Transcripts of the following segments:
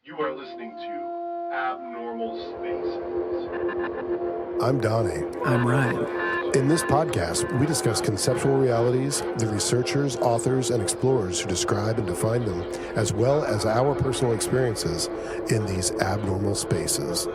You are listening to Abnormal Spaces. I'm Donnie. I'm Ryan. In this podcast, we discuss conceptual realities, the researchers, authors, and explorers who describe and define them, as well as our personal experiences in these abnormal spaces.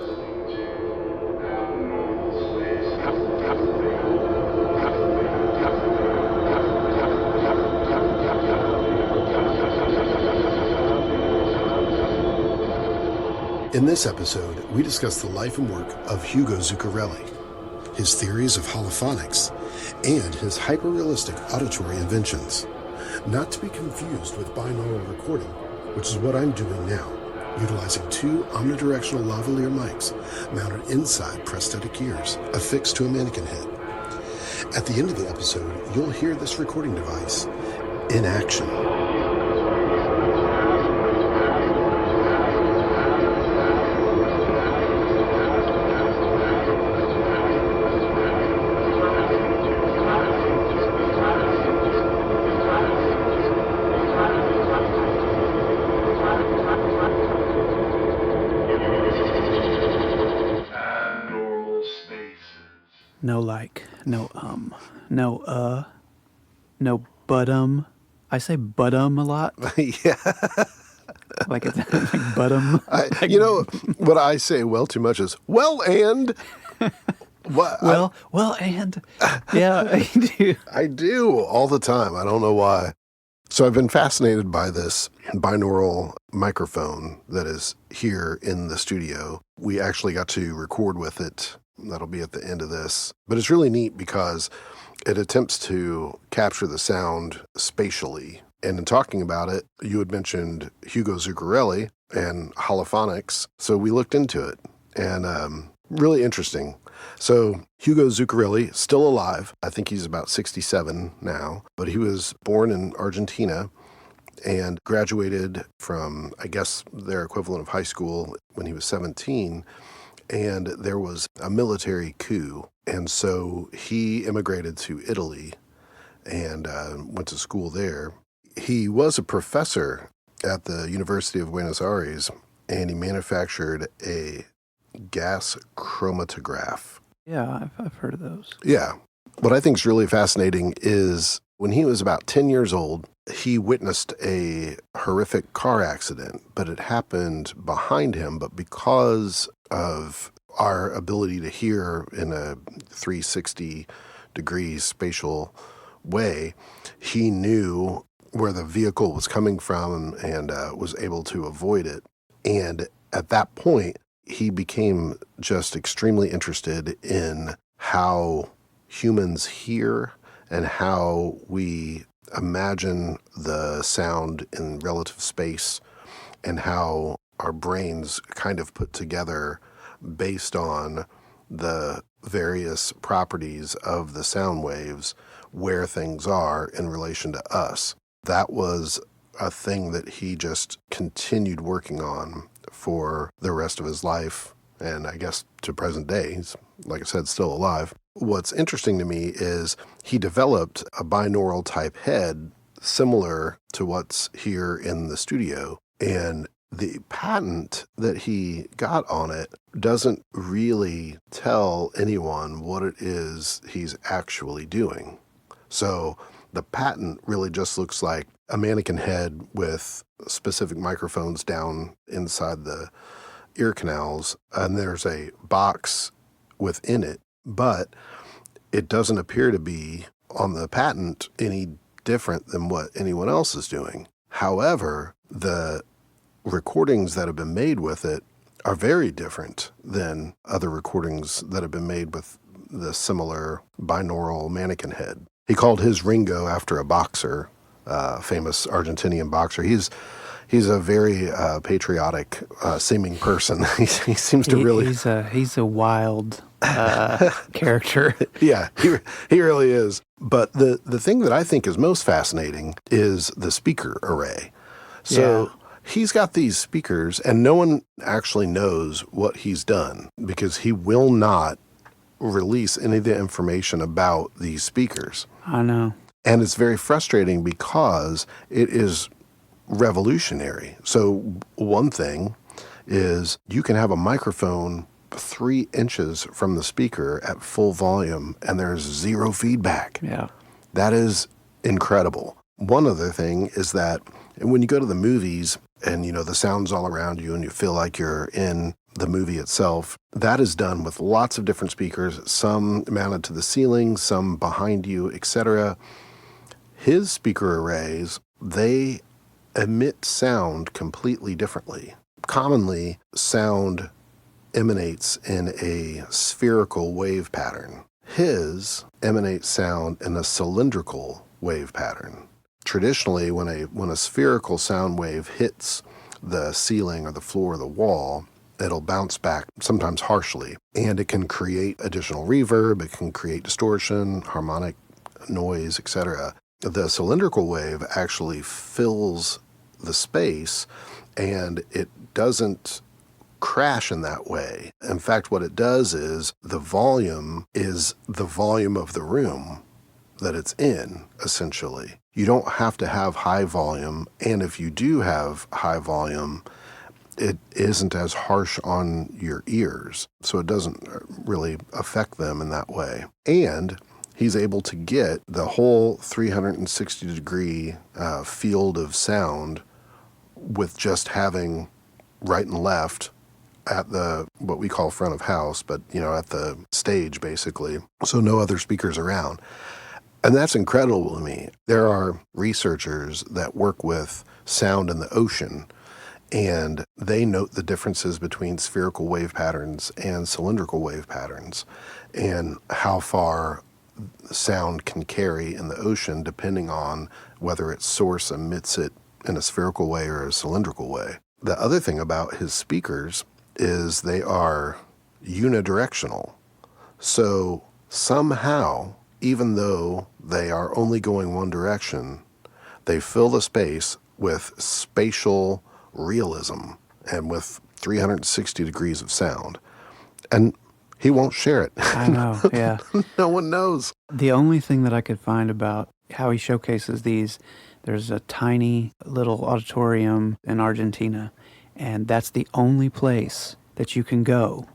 In this episode, we discuss the life and work of Hugo Zuccarelli, his theories of holophonics, and his hyper-realistic auditory inventions. Not to be confused with binaural recording, which is what I'm doing now, utilizing two omnidirectional lavalier mics mounted inside prosthetic ears, affixed to a mannequin head. At the end of the episode, you'll hear this recording device in action. No like, no no but. I say but a lot. Yeah. Like it's like but You know, what I say well too much is, well, and... What, well, and yeah, I do. I do all the time. I don't know why. So I've been fascinated by this binaural microphone that is here in the studio. We actually got to record with it. That'll be at the end of this. But it's really neat because it attempts to capture the sound spatially. And in talking about it, you had mentioned Hugo Zuccarelli and Holophonics. So we looked into it, and really interesting. So Hugo Zuccarelli, still alive. I think he's about 67 now, but he was born in Argentina and graduated from, I guess, their equivalent of high school when he was 17. And there was a military coup. And so he immigrated to Italy and went to school there. He was a professor at the University of Buenos Aires, and he manufactured a gas chromatograph. Yeah, I've heard of those. Yeah. What I think is really fascinating is when he was about 10 years old, he witnessed a horrific car accident, but it happened behind him. But because of our ability to hear in a 360 degrees spatial way, he knew where the vehicle was coming from and was able to avoid it. And at that point, he became just extremely interested in how humans hear and how we imagine the sound in relative space and how our brains kind of put together based on the various properties of the sound waves where things are in relation to us. That was a thing that he just continued working on for the rest of his life, and I guess to present day. He's, like I said, still alive. What's interesting to me is he developed a binaural type head similar to what's here in the studio, and the patent that he got on it doesn't really tell anyone what it is he's actually doing. So the patent really just looks like a mannequin head with specific microphones down inside the ear canals, and there's a box within it, but it doesn't appear to be on the patent any different than what anyone else is doing. However, the recordings that have been made with it are very different than other recordings that have been made with the similar binaural mannequin head. He called his Ringo after a boxer, famous Argentinian boxer. He's a very patriotic seeming person. he seems to really... He's a wild character. Yeah, he really is. But the thing that I think is most fascinating is the speaker array. So he's got these speakers, and no one actually knows what he's done because he will not release any of the information about these speakers. I know. And it's very frustrating because it is revolutionary. So one thing is you can have a microphone 3 inches from the speaker at full volume and there's zero feedback. Yeah. That is incredible. One other thing is that when you go to the movies and, the sound's all around you and you feel like you're in the movie itself, that is done with lots of different speakers, some mounted to the ceiling, some behind you, etc. His speaker arrays, they emit sound completely differently. Commonly, sound emanates in a spherical wave pattern. His emanates sound in a cylindrical wave pattern. Traditionally, when a spherical sound wave hits the ceiling or the floor or the wall, it'll bounce back, sometimes harshly, and it can create additional reverb, it can create distortion, harmonic noise, etc. The cylindrical wave actually fills the space, and it doesn't crash in that way. In fact, what it does is the volume is the volume of the room that it's in, essentially. You don't have to have high volume, and if you do have high volume, it isn't as harsh on your ears, so it doesn't really affect them in that way. And he's able to get the whole 360-degree field of sound with just having right and left at the, what we call front of house, but, at the stage, basically. So no other speakers around. And that's incredible to me. There are researchers that work with sound in the ocean, and they note the differences between spherical wave patterns and cylindrical wave patterns and how far sound can carry in the ocean depending on whether its source emits it in a spherical way or a cylindrical way. The other thing about his speakers is they are unidirectional. So somehow, even though they are only going one direction, they fill the space with spatial realism and with 360 degrees of sound. And he won't share it. I know, yeah. No one knows. The only thing that I could find about how he showcases these, there's a tiny little auditorium in Argentina, and that's the only place that you can go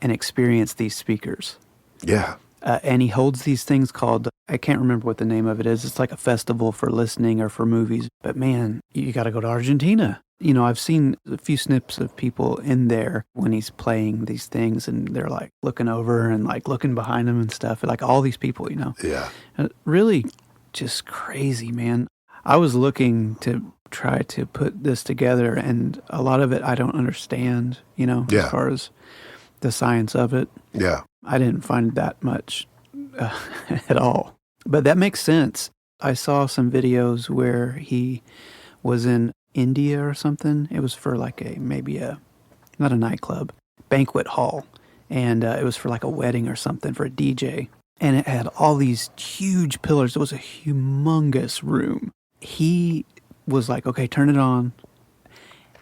and experience these speakers. Yeah. And he holds these things called, I can't remember what the name of it is. It's like a festival for listening or for movies. But man, you got to go to Argentina. I've seen a few snips of people in there when he's playing these things, and they're like looking over and like looking behind him and stuff. Like all these people, Yeah. Really just crazy, man. I was looking to try to put this together, and a lot of it I don't understand, as far as the science of it. Yeah. I didn't find that much at all. But that makes sense. I saw some videos where he was in India or something. It was for like not a nightclub, banquet hall. And it was for like a wedding or something for a DJ. And it had all these huge pillars. It was a humongous room. He was like, okay, turn it on.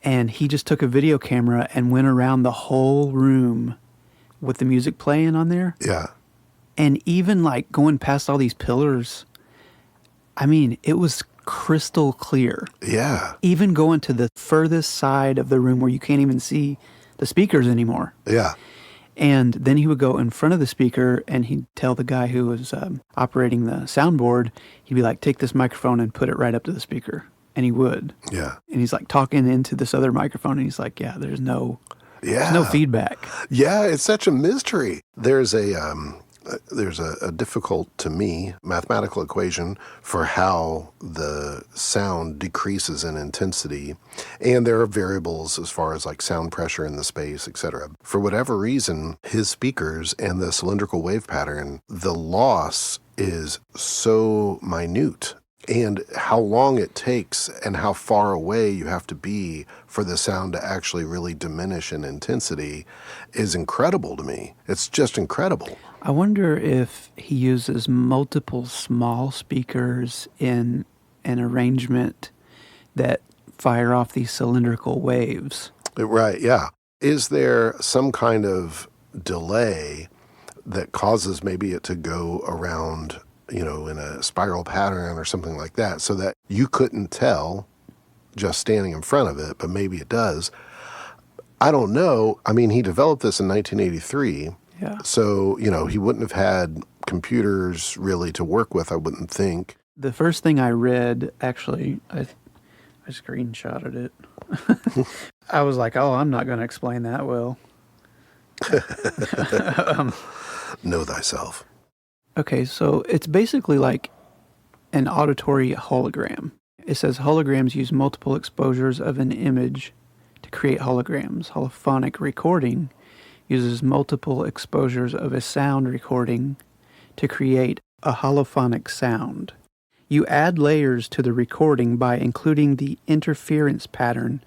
And he just took a video camera and went around the whole room with the music playing on there. Yeah. And even like going past all these pillars, I mean, it was crystal clear. Yeah. Even going to the furthest side of the room where you can't even see the speakers anymore. Yeah. And then he would go in front of the speaker and he'd tell the guy who was operating the soundboard, he'd be like, take this microphone and put it right up to the speaker. And he would. Yeah. And he's like talking into this other microphone and he's like, yeah, there's no feedback. Yeah, it's such a mystery. There's a difficult, to me, mathematical equation for how the sound decreases in intensity. And there are variables as far as like sound pressure in the space, etc. For whatever reason, his speakers and the cylindrical wave pattern, the loss is so minute. And how long it takes and how far away you have to be for the sound to actually really diminish in intensity is incredible to me. It's just incredible. I wonder if he uses multiple small speakers in an arrangement that fire off these cylindrical waves. Right, yeah. Is there some kind of delay that causes maybe it to go around, in a spiral pattern or something like that, so that you couldn't tell just standing in front of it, but maybe it does? I don't know. I mean, he developed this in 1983. Yeah. So, he wouldn't have had computers really to work with, I wouldn't think. The first thing I read, actually, I screenshotted it. I was like, oh, I'm not going to explain that well. Know thyself. Okay, so it's basically like an auditory hologram. It says holograms use multiple exposures of an image to create holograms. Holophonic recording uses multiple exposures of a sound recording to create a holophonic sound. You add layers to the recording by including the interference pattern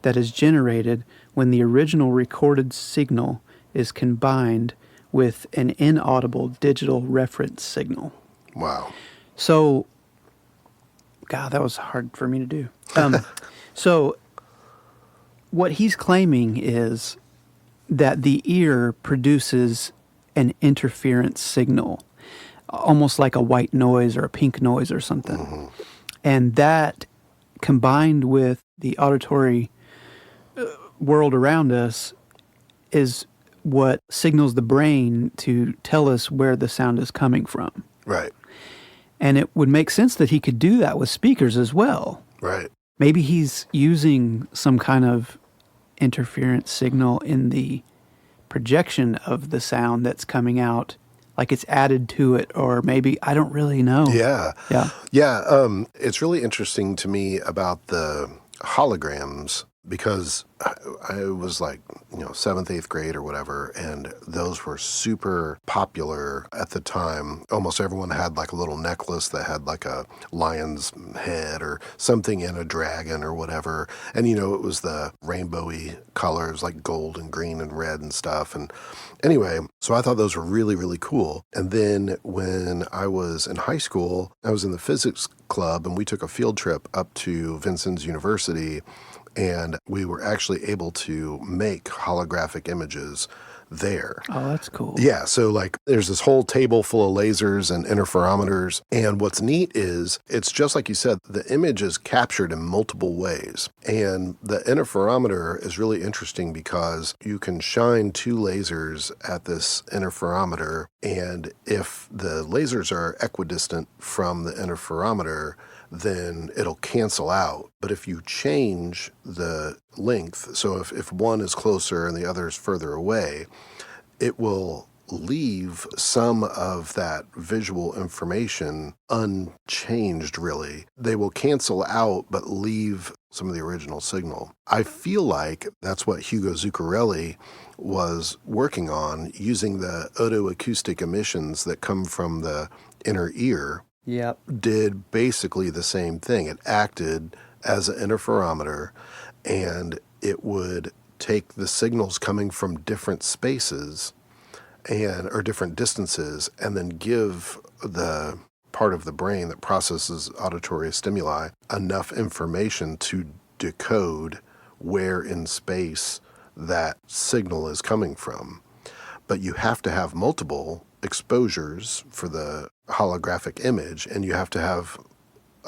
that is generated when the original recorded signal is combined with an inaudible digital reference signal. Wow. So, God, that was hard for me to do. So, what he's claiming is that the ear produces an interference signal, almost like a white noise or a pink noise or something. Mm-hmm. And that, combined with the auditory world around us, is what signals the brain to tell us where the sound is coming from. Right. And it would make sense that he could do that with speakers as well. Right. Maybe he's using some kind of interference signal in the projection of the sound that's coming out, like it's added to it, or maybe, I don't really know. Yeah. Yeah. Yeah. It's really interesting to me about the holograms because I was like, 7th, 8th grade or whatever, and those were super popular at the time. Almost everyone had like a little necklace that had like a lion's head or something in a dragon or whatever. And, it was the rainbowy colors like gold and green and red and stuff. And anyway, so I thought those were really, really cool. And then when I was in high school, I was in the physics club and we took a field trip up to Vincennes University. And we were actually able to make holographic images there. Oh, that's cool. Yeah, so like there's this whole table full of lasers and interferometers. And what's neat is it's just like you said, the image is captured in multiple ways. And the interferometer is really interesting because you can shine 2 lasers at this interferometer. And if the lasers are equidistant from the interferometer, then it'll cancel out. But if you change the length, so if one is closer and the other is further away, it will leave some of that visual information unchanged, really. They will cancel out, but leave some of the original signal. I feel like that's what Hugo Zuccarelli was working on, using the otoacoustic emissions that come from the inner ear. Yep. Did basically the same thing. It acted as an interferometer, and it would take the signals coming from different spaces or different distances, and then give the part of the brain that processes auditory stimuli enough information to decode where in space that signal is coming from. But you have to have multiple exposures for the holographic image, and you have to have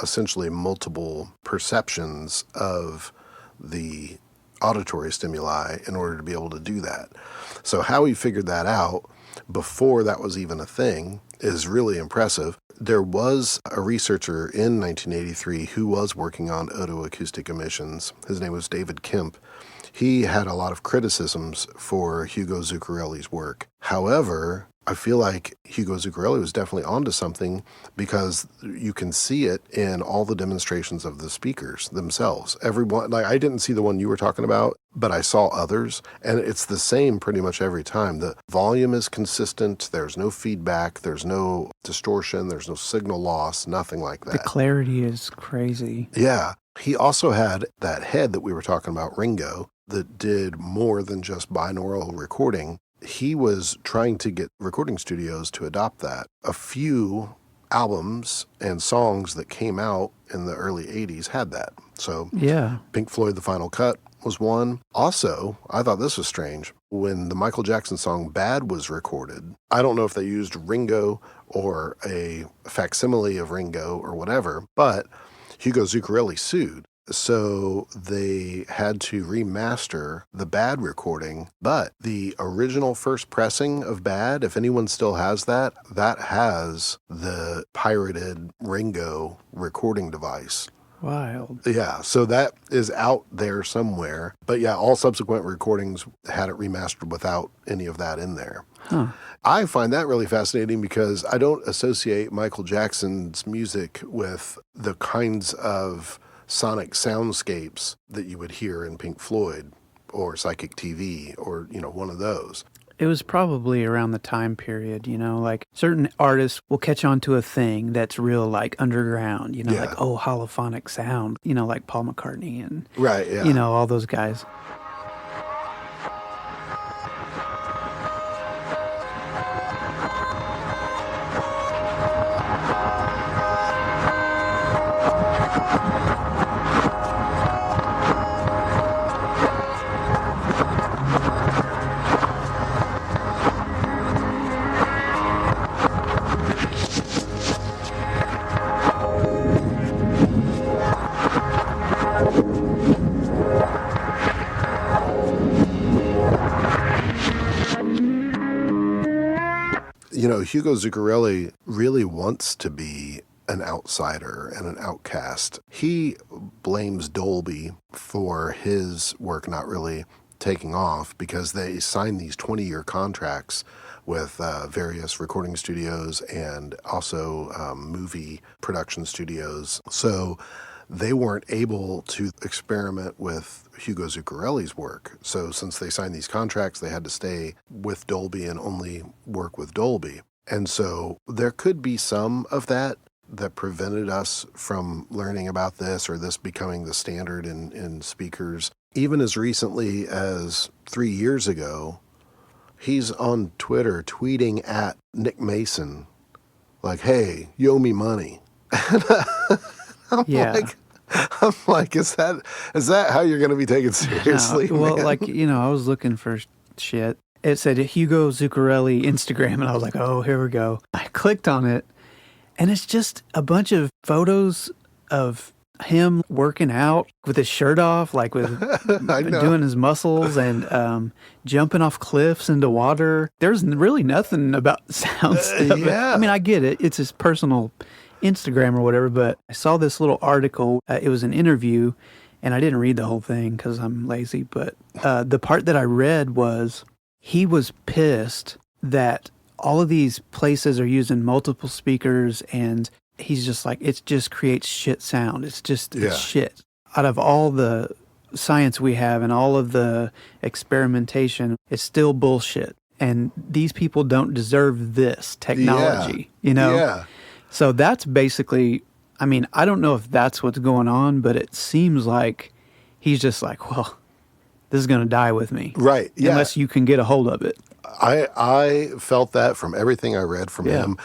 essentially multiple perceptions of the auditory stimuli in order to be able to do that. So how he figured that out before that was even a thing is really impressive. There was a researcher in 1983 who was working on otoacoustic emissions. His name was David Kemp. He had a lot of criticisms for Hugo Zuccarelli's work. However, I feel like Hugo Zuccarelli was definitely onto something because you can see it in all the demonstrations of the speakers themselves. Everyone, like I didn't see the one you were talking about, but I saw others, and it's the same pretty much every time. The volume is consistent. There's no feedback. There's no distortion. There's no signal loss. Nothing like that. The clarity is crazy. Yeah. He also had that head that we were talking about, Ringo, that did more than just binaural recording. He was trying to get recording studios to adopt that. A few albums and songs that came out in the early 80s had that. So Yeah. Pink Floyd, The Final Cut was one. Also, I thought this was strange. When the Michael Jackson song Bad was recorded, I don't know if they used Ringo or a facsimile of Ringo or whatever, but Hugo Zuccarelli sued So they had to remaster the Bad recording, but the original first pressing of Bad, if anyone still has that, that has the pirated Ringo recording device. Wild. Yeah, so that is out there somewhere. But yeah, all subsequent recordings had it remastered without any of that in there. Huh. I find that really fascinating because I don't associate Michael Jackson's music with the kinds of sonic soundscapes that you would hear in Pink Floyd or Psychic TV or, one of those. It was probably around the time period, like certain artists will catch on to a thing that's real like underground, Yeah. like, holophonic sound, like Paul McCartney and, Right, yeah. all those guys. Hugo Zuccarelli really wants to be an outsider and an outcast. He blames Dolby for his work not really taking off because they signed these 20-year contracts with various recording studios and also movie production studios. So they weren't able to experiment with Hugo Zuccarelli's work. So since they signed these contracts, they had to stay with Dolby and only work with Dolby. And so there could be some of that prevented us from learning about this or this becoming the standard in speakers. Even as recently as 3 years ago, he's on Twitter tweeting at Nick Mason, like, "Hey, you owe me money." I'm like, is that how you're going to be taken seriously? Well, man? I was looking for shit. It said Hugo Zuccarelli Instagram, and I was like, oh, here we go. I clicked on it, and it's just a bunch of photos of him working out with his shirt off, like with doing his muscles and jumping off cliffs into water. There's really nothing about sound stuff. Yeah. I mean, I get it. It's his personal Instagram or whatever, but I saw this little article. It was an interview, and I didn't read the whole thing because I'm lazy, but the part that I read was he was pissed that all of these places are using multiple speakers, and he's just like, it just creates shit sound. It's shit. Out of all the science we have and all of the experimentation, it's still bullshit. And these people don't deserve this technology, Yeah. So that's basically, I mean, I don't know if that's what's going on, but it seems like he's just like, well, this is going to die with me. Right. Yeah. Unless you can get a hold of it. I felt that from everything I read from him.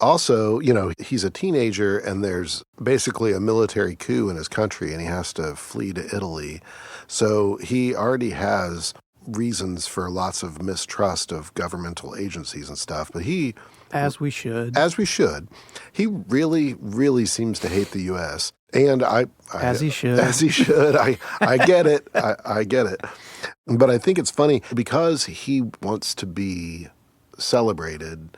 Also, he's a teenager and there's basically a military coup in his country and he has to flee to Italy. So he already has reasons for lots of mistrust of governmental agencies and stuff. But as we should. He really, really seems to hate the U.S. And as he should. I get it. I get it. But I think it's funny because he wants to be celebrated.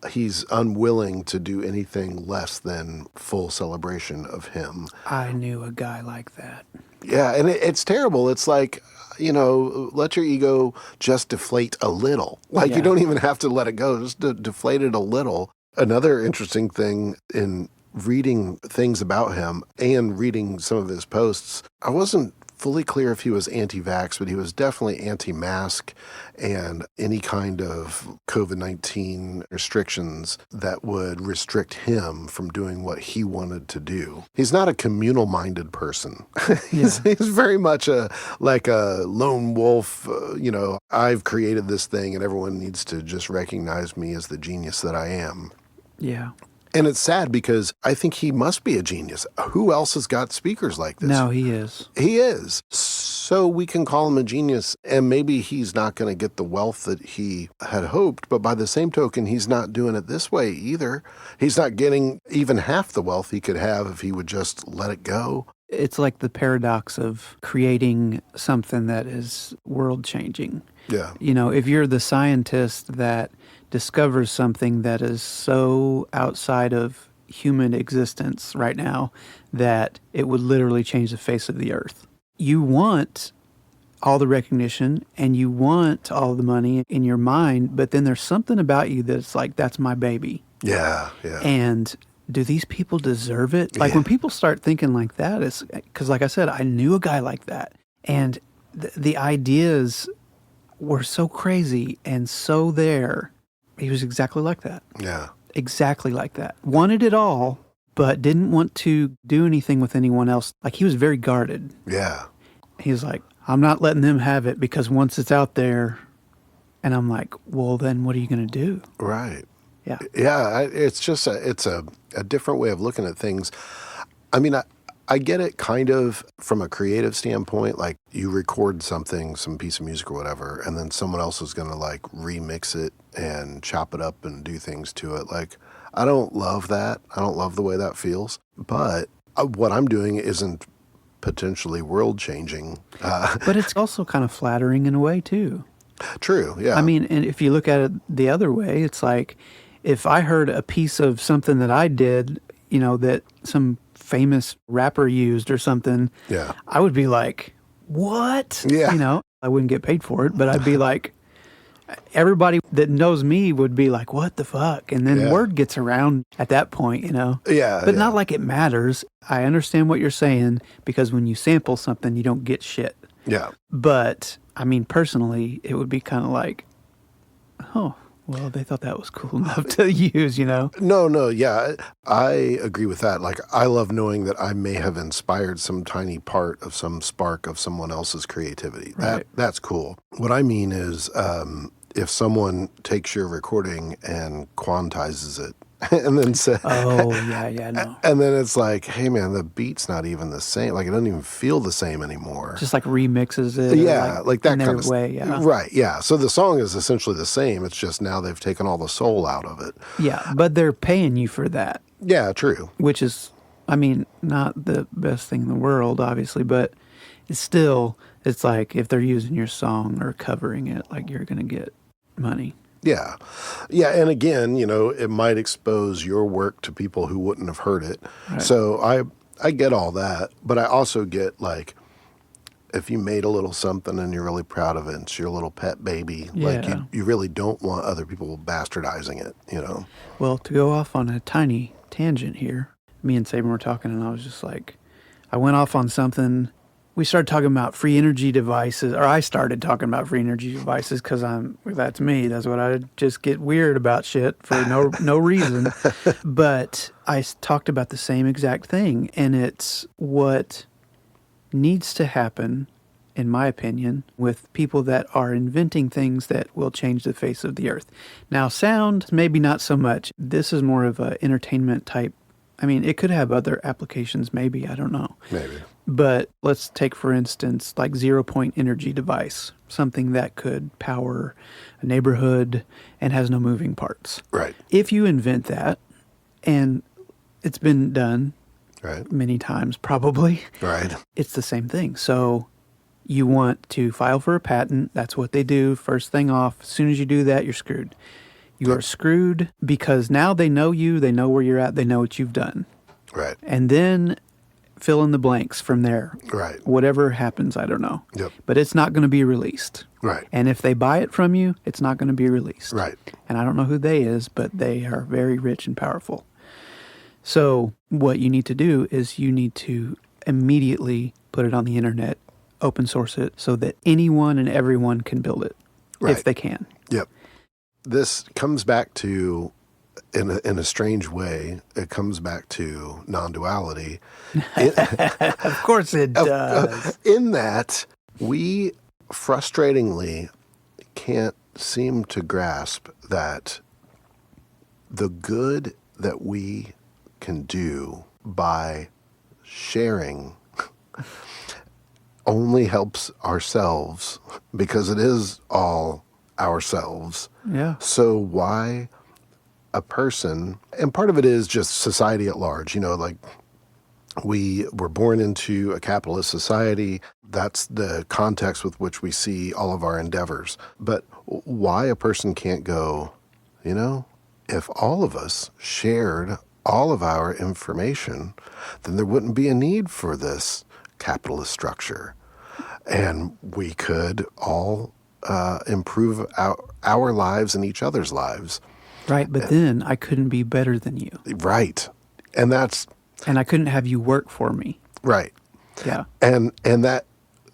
He's unwilling to do anything less than full celebration of him. I knew a guy like that. Yeah, and it's terrible. It's like, let your ego just deflate a little. You don't even have to let it go. Just deflate it a little. Another interesting thing in reading things about him and reading some of his posts, I wasn't fully clear if he was anti-vax, but he was definitely anti-mask and any kind of COVID-19 restrictions that would restrict him from doing what he wanted to do. He's not a communal-minded person. He's very much a lone wolf, I've created this thing and everyone needs to just recognize me as the genius that I am. Yeah. And it's sad because I think he must be a genius. Who else has got speakers like this? No, he is. He is. So we can call him a genius, and maybe he's not going to get the wealth that he had hoped, but by the same token, he's not doing it this way either. He's not getting even half the wealth he could have if he would just let it go. It's like the paradox of creating something that is world-changing. Yeah. You know, if you're the scientist that discovers something that is so outside of human existence right now that it would literally change the face of the earth, you want all the recognition and you want all the money in your mind, but then there's something about you that's like, that's my baby. Yeah. And do these people deserve it? Like when people start thinking like that, it's because, like I said, I knew a guy like that, and the ideas were so crazy and so there. He was exactly like that. Yeah. Exactly like that. Wanted it all, but didn't want to do anything with anyone else. Like he was very guarded. Yeah. He was like, I'm not letting them have it because once it's out there, and I'm like, well, then what are you going to do? Right. Yeah. Yeah. It's just it's a different way of looking at things. I mean, I get it kind of from a creative standpoint, like you record something, some piece of music or whatever, and then someone else is going to like remix it and chop it up and do things to it. Like, I don't love that. I don't love the way that feels, but what I'm doing isn't potentially world changing. But it's also kind of flattering in a way too. True. Yeah. I mean, and if you look at it the other way, it's like if I heard a piece of something that I did, you know, that some famous rapper used or something, yeah. I would be like, what? Yeah. You know, I wouldn't get paid for it, but I'd be like, everybody that knows me would be like, what the fuck? And then word gets around at that point, you know? Yeah. But not like it matters. I understand what you're saying because when you sample something, you don't get shit. Yeah. But, I mean, personally, it would be kind of like, oh, well, they thought that was cool enough to use, you know? No, yeah, I agree with that. Like, I love knowing that I may have inspired some tiny part of some spark of someone else's creativity. Right. That's cool. What I mean is, if someone takes your recording and quantizes it and then says, oh, yeah, no. And then it's like, hey, man, the beat's not even the same. Like, it doesn't even feel the same anymore. Just like remixes it. Yeah, like that in kind their of way, yeah. Right, yeah. So the song is essentially the same. It's just now they've taken all the soul out of it. Yeah, but they're paying you for that. Yeah, true. Which is, I mean, not the best thing in the world, obviously, but it's still, it's like if they're using your song or covering it, like you're going to get money. Yeah. Yeah, and again, you know, it might expose your work to people who wouldn't have heard it. Right. So I get all that, but I also get, like, if you made a little something and you're really proud of it, it's your little pet baby, like, you really don't want other people bastardizing it, you know? Well, to go off on a tiny tangent here, me and Saban were talking, and I was just like, I went off on something. We started talking about free energy devices, or I started talking about free energy devices because that's me. That's what I just get weird about shit for no reason. But I talked about the same exact thing, and it's what needs to happen, in my opinion, with people that are inventing things that will change the face of the earth. Now, sound, maybe not so much. This is more of an entertainment type. I mean, it could have other applications, maybe. I don't know. Maybe. But let's take, for instance, like 0-point energy device, something that could power a neighborhood and has no moving parts. Right. If you invent that, and it's been done right. many times probably, right. It's the same thing. So you want to file for a patent. That's what they do. First thing off, as soon as you do that, you're screwed. You are screwed because now they know you, they know where you're at, they know what you've done. Right. And then fill in the blanks from there. Right. Whatever happens, I don't know. Yep. But it's not going to be released. Right. And if they buy it from you, it's not going to be released. Right. And I don't know who they is, but they are very rich and powerful. So what you need to do is you need to immediately put it on the internet, open source it, so that anyone and everyone can build it, if they can. Yep. This comes back to, in a strange way, it comes back to non-duality. Of course it does. In that we frustratingly can't seem to grasp that the good that we can do by sharing only helps ourselves because it is all ourselves. Yeah. So why a person, and part of it is just society at large, like we were born into a capitalist society. That's the context with which we see all of our endeavors. But why a person can't go, if all of us shared all of our information, then there wouldn't be a need for this capitalist structure. And we could all improve our lives and each other's lives. Right, but then I couldn't be better than you. Right. And I couldn't have you work for me. right. Yeah. And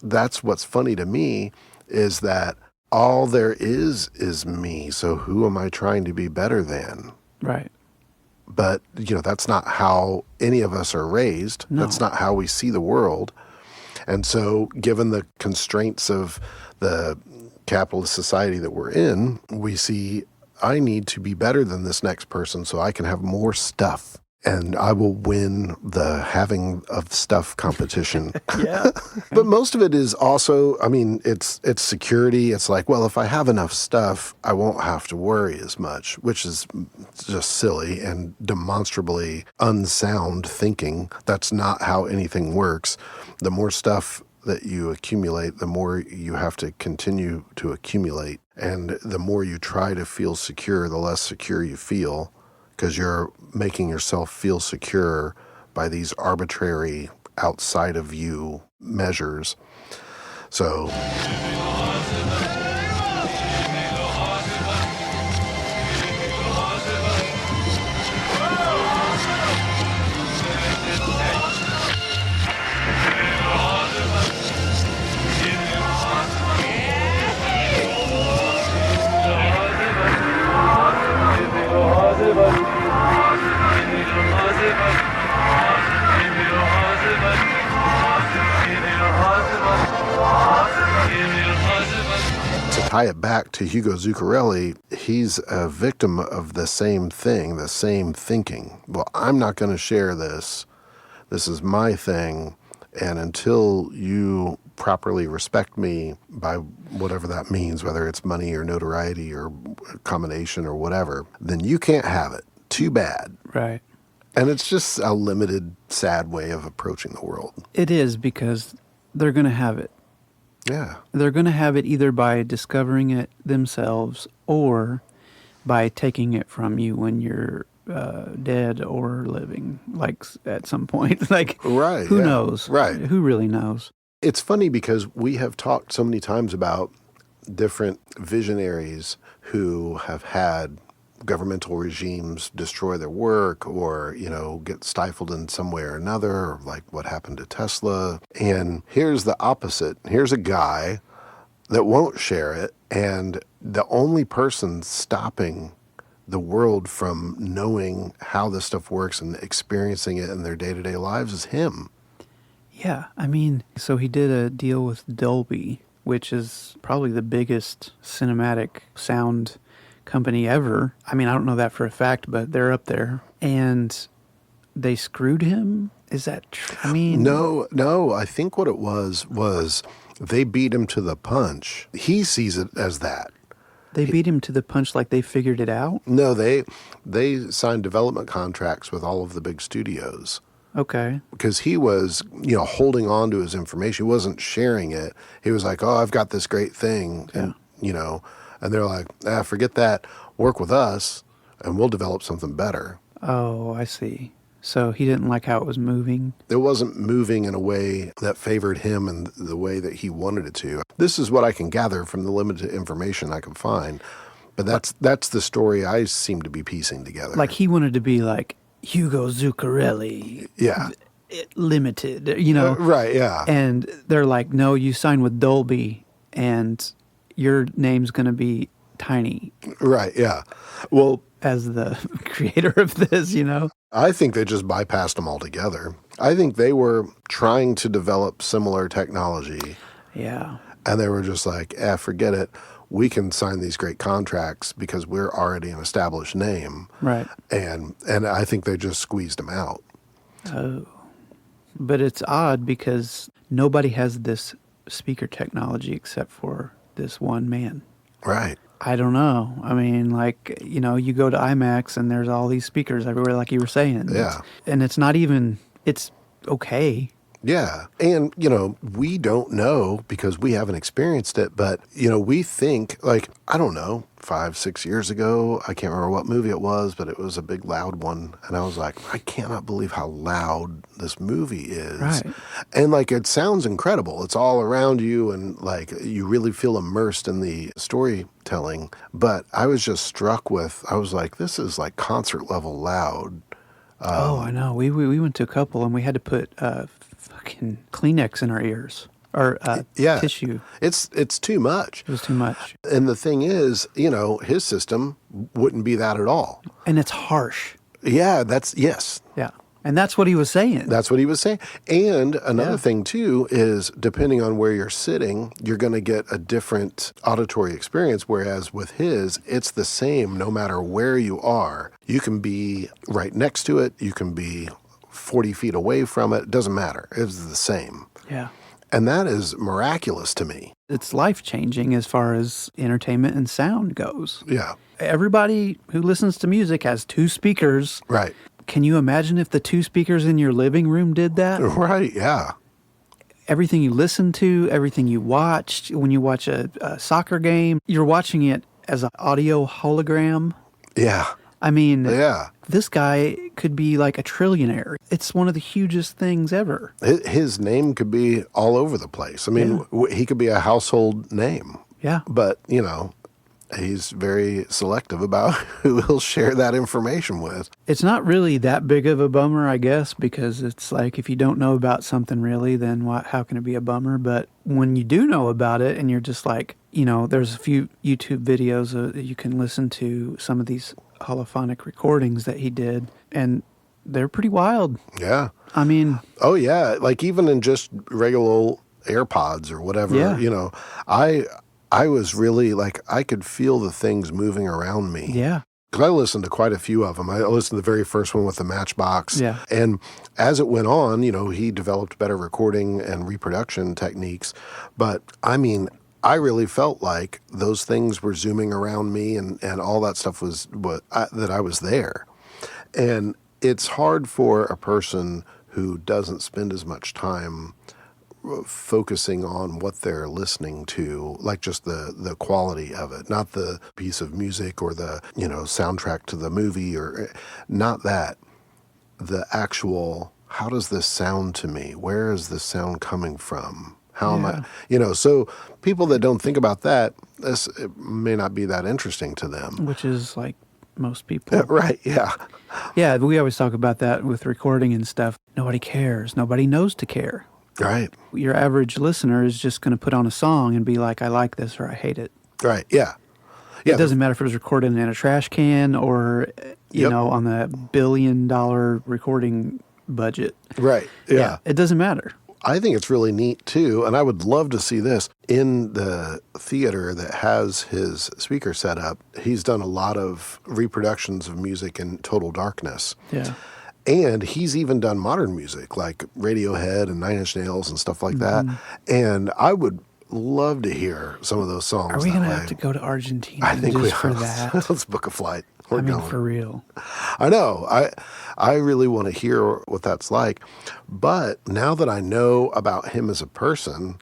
that's what's funny to me is that all there is me. So who am I trying to be better than? Right. But, that's not how any of us are raised. No. That's not how we see the world. And so given the constraints of the capitalist society that we're in, we see I need to be better than this next person so I can have more stuff. And I will win the having of stuff competition. Yeah. But most of it is also, it's security. It's like, well, if I have enough stuff, I won't have to worry as much, which is just silly and demonstrably unsound thinking. That's not how anything works. The more stuff that you accumulate, the more you have to continue to accumulate. And the more you try to feel secure, the less secure you feel, because you're making yourself feel secure by these arbitrary outside of you measures. So to tie it back to Hugo Zuccarelli, he's a victim of the same thing, the same thinking. Well, I'm not going to share this. This is my thing. And until you properly respect me by whatever that means, whether it's money or notoriety or a combination or whatever, then you can't have it. Too bad. Right. And it's just a limited, sad way of approaching the world. It is, because they're going to have it. Yeah. They're going to have it either by discovering it themselves or by taking it from you when you're dead or living, like at some point. Like, Right. who yeah. knows? Right. Who really knows? It's funny because we have talked so many times about different visionaries who have had governmental regimes destroy their work or, get stifled in some way or another, like what happened to Tesla. And here's the opposite. Here's a guy that won't share it, and the only person stopping the world from knowing how this stuff works and experiencing it in their day-to-day lives is him. Yeah. So he did a deal with Dolby, which is probably the biggest cinematic sound company ever. I don't know that for a fact, but they're up there. And they screwed him? Is that true? No. I think what it was they beat him to the punch. He sees it as that. They beat him to the punch like they figured it out? No, they signed development contracts with all of the big studios. Okay. Because he was, holding on to his information. He wasn't sharing it. He was like, oh, I've got this great thing. And, and they're like, forget that. Work with us and we'll develop something better. Oh, I see. So he didn't like how it was moving? It wasn't moving in a way that favored him and the way that he wanted it to. This is what I can gather from the limited information I can find. But that's the story I seem to be piecing together. Like he wanted to be like Hugo Zuccarelli. Yeah. Limited, Right, yeah. And they're like, no, you signed with Dolby and your name's going to be tiny. Right, yeah. Well, as the creator of this, I think they just bypassed them altogether. I think they were trying to develop similar technology. Yeah. And they were just like, forget it. We can sign these great contracts because we're already an established name. Right. And I think they just squeezed them out. Oh. But it's odd because nobody has this speaker technology except for this one man. Right. I don't know. I mean, like, you go to IMAX and there's all these speakers everywhere, like you were saying. Yeah. And it's not even, it's okay. Yeah. And, we don't know because we haven't experienced it, but, we think, like, I don't know, 5-6 years ago, I can't remember what movie it was, but it was a big loud one. And I was like, I cannot believe how loud this movie is. Right. And, like, it sounds incredible. It's all around you and, like, you really feel immersed in the storytelling. But I was just struck with, I was like, this is like concert level loud. I know. We went to a couple and we had to put fucking Kleenex in our ears or tissue. It's too much. It was too much. And the thing is, his system wouldn't be that at all. And it's harsh. Yeah, yes. Yeah. And that's what he was saying. That's what he was saying. And another thing, too, is depending on where you're sitting, you're going to get a different auditory experience, whereas with his, it's the same no matter where you are. You can be right next to it. You can be 40 feet away from it. It doesn't matter. It's the same. Yeah. And that is miraculous to me. It's life-changing as far as entertainment and sound goes. Yeah. Everybody who listens to music has 2 speakers. Right. Can you imagine if the 2 speakers in your living room did that? Right, yeah. Everything you listen to, everything you watched, when you watch a soccer game, you're watching it as an audio hologram. Yeah. I mean, yeah. This guy could be like a trillionaire. It's one of the hugest things ever. His name could be all over the place. I mean, he could be a household name. Yeah. But, he's very selective about who he'll share that information with. It's not really that big of a bummer, I guess, because it's like if you don't know about something really, then how can it be a bummer? But when you do know about it and you're just like, there's a few YouTube videos that you can listen to some of these holophonic recordings that he did, and they're pretty wild. Yeah. I mean... Oh, yeah. Like even in just regular old AirPods or whatever, I was really like, I could feel the things moving around me. Yeah. Because I listened to quite a few of them. I listened to the very first one with the Matchbox. Yeah. And as it went on, he developed better recording and reproduction techniques. But I mean, I really felt like those things were zooming around me and all that stuff was that I was there. And it's hard for a person who doesn't spend as much time focusing on what they're listening to, like just the quality of it, not the piece of music or the, soundtrack to the movie or not that. The actual, how does this sound to me? Where is this sound coming from? How am I, so people that don't think about that, it may not be that interesting to them. Which is like most people. Right, yeah. Yeah, we always talk about that with recording and stuff. Nobody cares. Nobody knows to care. Right. Your average listener is just going to put on a song and be like, I like this or I hate it. Right, yeah. Yeah. It doesn't matter if it was recorded in a trash can or, you know, on the $1 billion recording budget. Right, yeah. It doesn't matter. I think it's really neat, too, and I would love to see this. In the theater that has his speaker set up, he's done a lot of reproductions of music in total darkness. Yeah. And he's even done modern music, like Radiohead and Nine Inch Nails and stuff like that. And I would love to hear some of those songs. Are we going to have to go to Argentina I think just for that? Let's book a flight. We're going. For real. I know. I really want to hear what that's like. But now that I know about him as a person,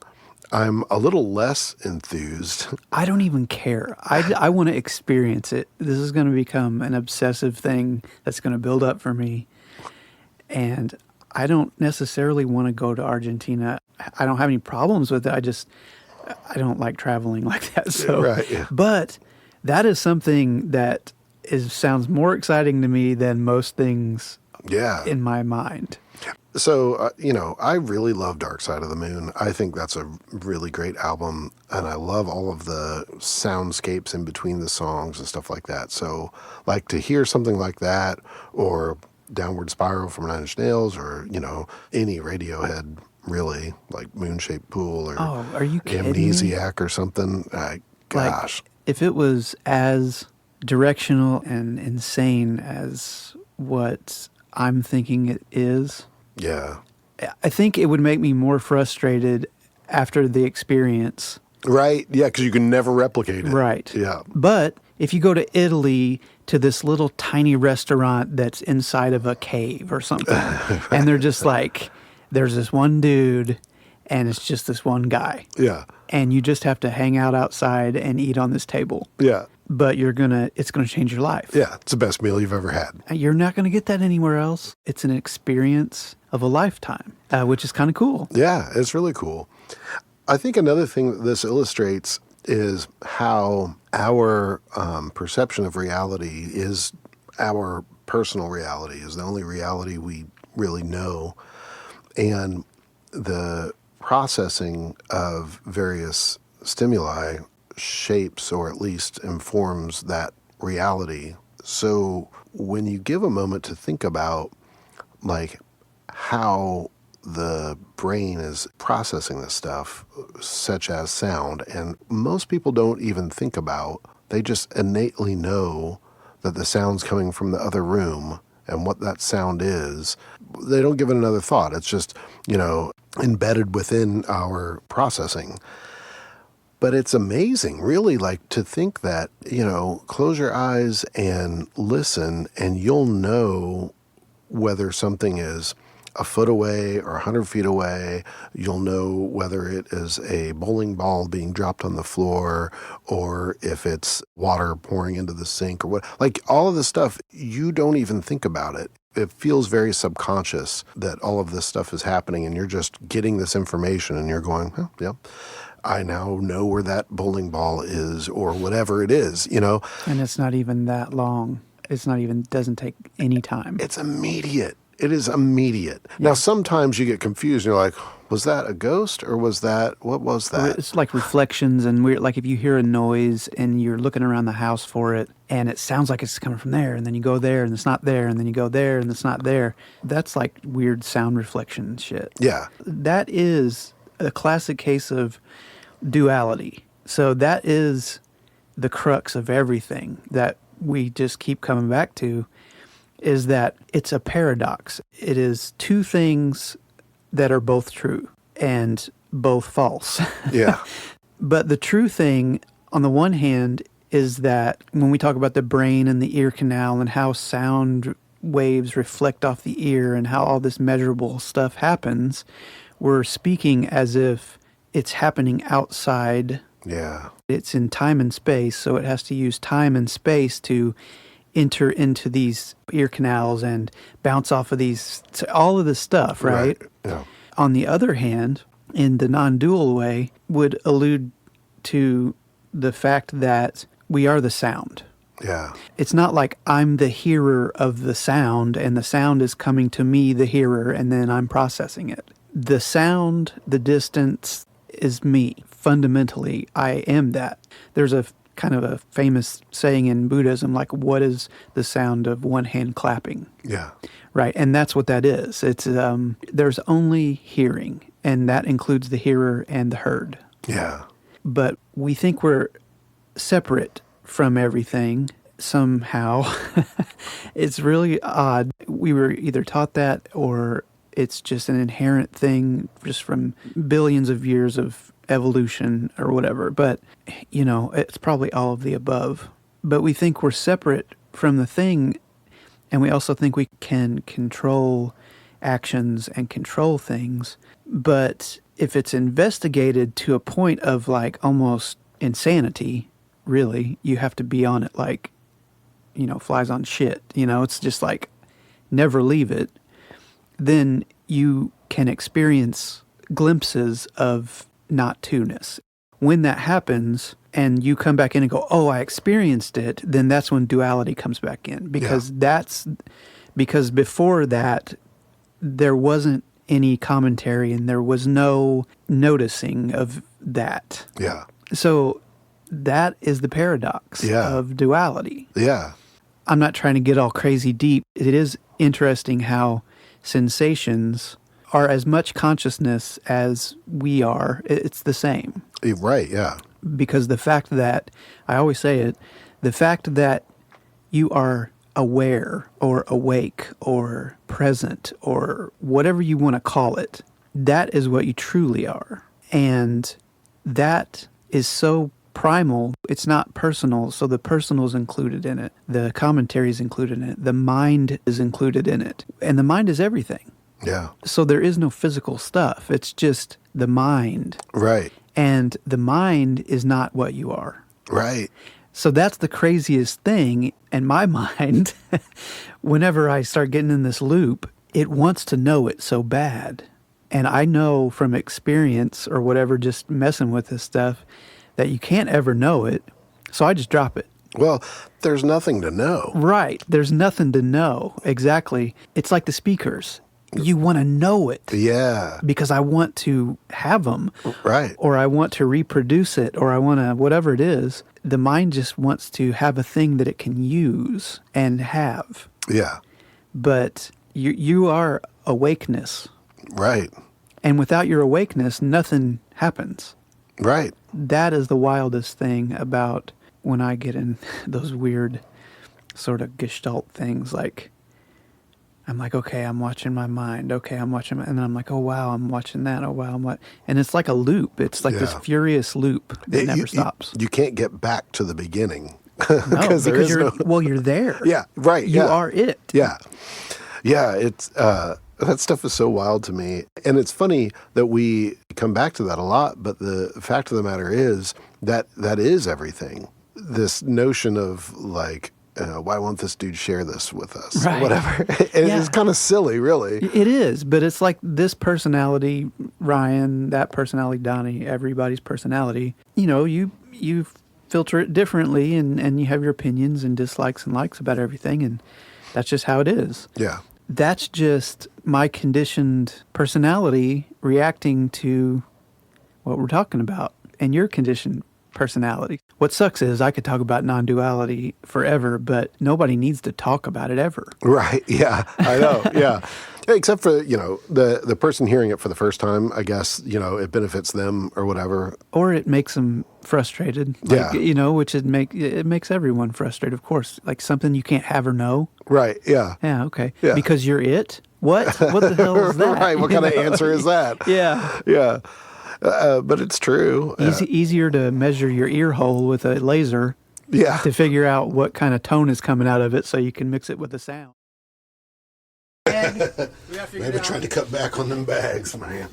I'm a little less enthused. I don't even care. I want to experience it. This is going to become an obsessive thing that's going to build up for me. And I don't necessarily want to go to Argentina. I don't have any problems with it. I don't like traveling like that. So, right, yeah. But that is something that sounds more exciting to me than most things in my mind. So, I really love Dark Side of the Moon. I think that's a really great album, and I love all of the soundscapes in between the songs and stuff like that. So, like, to hear something like that, or Downward Spiral from Nine Inch Nails, or, any Radiohead, really, like Moon-Shaped Pool, or are you kidding Amnesiac me? or something. Gosh. Like, if it was as directional and insane as what I'm thinking it is... Yeah. I think it would make me more frustrated after the experience. Right. Yeah, because you can never replicate it. Right. Yeah. But if you go to Italy to this little tiny restaurant that's inside of a cave or something, and they're just like, there's this one dude and it's just this one guy. Yeah. And you just have to hang out outside and eat on this table. Yeah. But it's going to change your life. Yeah. It's the best meal you've ever had. You're not going to get that anywhere else. It's an experience of a lifetime, which is kind of cool. Yeah, it's really cool. I think another thing that this illustrates is how our perception of reality is our personal reality, is the only reality we really know. And the processing of various stimuli shapes or at least informs that reality. So when you give a moment to think about like how the brain is processing this stuff, such as sound, and most people don't even think about, they just innately know that the sound's coming from the other room and what that sound is. They don't give it another thought. It's just, embedded within our processing. But it's amazing, really, like to think that, close your eyes and listen and you'll know whether something is a foot away or 100 feet away. You'll know whether it is a bowling ball being dropped on the floor or if it's water pouring into the sink or what. Like all of this stuff, you don't even think about it. It feels very subconscious that all of this stuff is happening and you're just getting this information and you're going, oh, yeah, I now know where that bowling ball is or whatever it is, And it's not even that long. Doesn't take any time. It's immediate. It is immediate. Yeah. Now, sometimes you get confused. And you're like, was that a ghost or what was that? It's like reflections and weird. Like if you hear a noise and you're looking around the house for it and it sounds like it's coming from there and then you go there and it's not there and then you go there and it's not there. That's like weird sound reflection shit. Yeah. That is a classic case of duality. So that is the crux of everything that we just keep coming back to, is that it's a paradox. It is two things that are both true and both false. Yeah. But the true thing, on the one hand, is that when we talk about the brain and the ear canal and how sound waves reflect off the ear and how all this measurable stuff happens, we're speaking as if it's happening outside. Yeah. It's in time and space, so it has to use time and space to enter into these ear canals and bounce off of these, all of this stuff, right? Yeah. On the other hand, in the non-dual way, would allude to the fact that we are the sound. Yeah. It's not like I'm the hearer of the sound and the sound is coming to me, the hearer, and then I'm processing it. The sound, the distance is me. Fundamentally, I am that. There's a kind of a famous saying in Buddhism, like, what is the sound of one hand clapping? Yeah. Right. And that's what that is. It's there's only hearing, and that includes the hearer and the heard. Yeah. But we think we're separate from everything somehow. It's really odd. We were either taught that or it's just an inherent thing just from billions of years of evolution or whatever. But, it's probably all of the above. But we think we're separate from the thing, and we also think we can control actions and control things. But if it's investigated to a point of like almost insanity, really, you have to be on it like, flies on shit. It's just like never leave it. Then you can experience glimpses of not two-ness. When that happens and you come back in and go, oh, I experienced it, then that's when duality comes back in. Because because before that, there wasn't any commentary and there was no noticing of that. Yeah. So that is the paradox of duality. Yeah. I'm not trying to get all crazy deep. It is interesting how sensations are as much consciousness as we are. It's the same. Right, yeah. Because the fact that, I always say it, the fact that you are aware or awake or present or whatever you want to call it, that is what you truly are. And that is so primal. It's not personal. So the personal is included in it. The commentary is included in it. The mind is included in it. And the mind is everything. Yeah. So there is no physical stuff. It's just the mind. Right. And the mind is not what you are. Right. So that's the craziest thing in my mind. Whenever I start getting in this loop, it wants to know it so bad. And I know from experience or whatever, just messing with this stuff, that you can't ever know it. So I just drop it. Well, there's nothing to know. Right. There's nothing to know. Exactly. It's like the speakers. You want to know it. Yeah. Because I want to have them. Right. Or I want to reproduce it, or I want to, whatever it is. The mind just wants to have a thing that it can use and have. Yeah. But you are awakeness. Right. And without your awakeness, nothing happens. Right. That is the wildest thing about when I get in those weird sort of gestalt things. Like, I'm like, okay, I'm watching my mind. Okay, I'm watching and then I'm like, oh, wow, I'm watching that. Oh, wow, and it's like a loop. It's like this furious loop that never stops. You can't get back to the beginning. No, because you're there. Yeah, right. You are it. Yeah. Yeah, it's that stuff is so wild to me. And it's funny that we come back to that a lot, but the fact of the matter is that is everything. This notion of like, why won't this dude share this with us? Right. Whatever. It's kind of silly, really. It is, but it's like this personality, Ryan, that personality, Donnie, everybody's personality. You know, you filter it differently and you have your opinions and dislikes and likes about everything, and that's just how it is. Yeah. That's just my conditioned personality reacting to what we're talking about, and your conditioned personality. What sucks is I could talk about non-duality forever, but nobody needs to talk about it ever. Right. Yeah, I know. Yeah. Except for, the person hearing it for the first time, I guess, it benefits them or whatever. Or it makes them frustrated. Like, which it makes everyone frustrated, of course. Like something you can't have or know. Right. Yeah. Yeah. Okay. Yeah. Because you're it? What? What the hell is that? Right. What kind of answer is that? Yeah. Yeah. But it's true. Easier to measure your ear hole with a laser. Yeah. To figure out what kind of tone is coming out of it so you can mix it with the sound. Maybe trying to cut back on them bags, man.